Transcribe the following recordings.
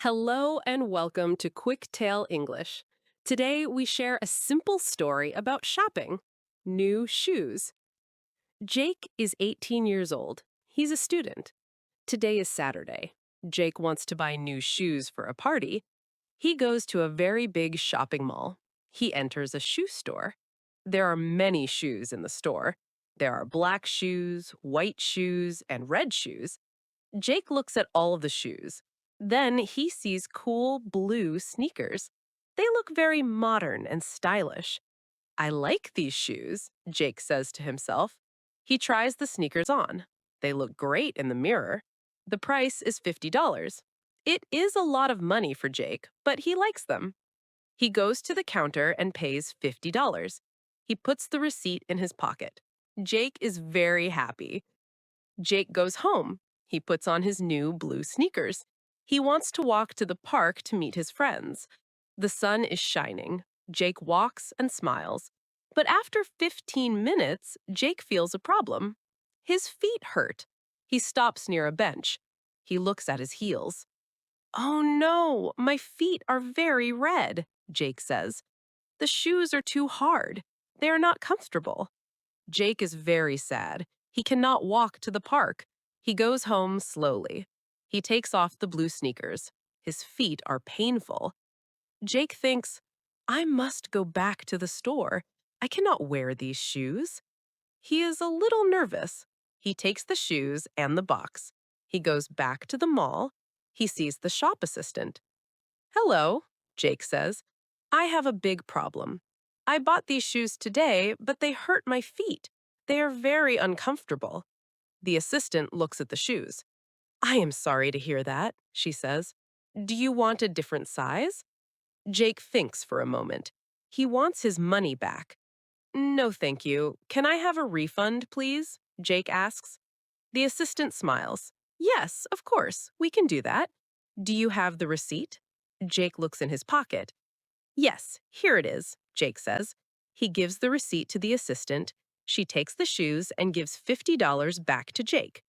Hello and welcome to QuickTale English. Today we share a simple story about shopping. New shoes. Jake is 18 years old. He's a student. Today is Saturday. Jake wants to buy new shoes for a party. He goes to a very big shopping mall. He enters a shoe store. There are many shoes in the store. There are black shoes, white shoes, and red shoes. Jake looks at all of the shoes. Then he sees cool blue sneakers. They look very modern and stylish. I like these shoes, Jake says to himself. He tries the sneakers on. They look great in the mirror. The price is $50. It is a lot of money for Jake, but he likes them. He goes to the counter and pays $50. He puts the receipt in his pocket. Jake is very happy. Jake goes home. He puts on his new blue sneakers. He wants to walk to the park to meet his friends. The sun is shining. Jake walks and smiles. But after 15 minutes, Jake feels a problem. His feet hurt. He stops near a bench. He looks at his heels. Oh no, my feet are very red, Jake says. The shoes are too hard. They are not comfortable. Jake is very sad. He cannot walk to the park. He goes home slowly. He takes off the blue sneakers. His feet are painful. Jake thinks, I must go back to the store. I cannot wear these shoes. He is a little nervous. He takes the shoes and the box. He goes back to the mall. He sees the shop assistant. Hello, Jake says. I have a big problem. I bought these shoes today, but they hurt my feet. They are very uncomfortable. The assistant looks at the shoes. I am sorry to hear that, she says. Do you want a different size? Jake thinks for a moment. He wants his money back. No, thank you. Can I have a refund, please? Jake asks. The assistant smiles. Yes, of course, we can do that. Do you have the receipt? Jake looks in his pocket. Yes, here it is, Jake says. He gives the receipt to the assistant. She takes the shoes and gives $50 back to Jake.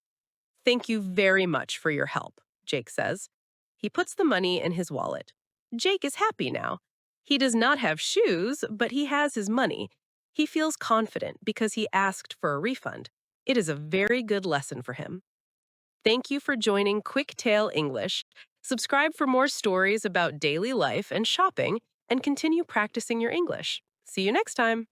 Thank you very much for your help, Jake says. He puts the money in his wallet. Jake is happy now. He does not have shoes, but he has his money. He feels confident because he asked for a refund. It is a very good lesson for him. Thank you for joining QuickTale English. Subscribe for more stories about daily life and shopping, and continue practicing your English. See you next time.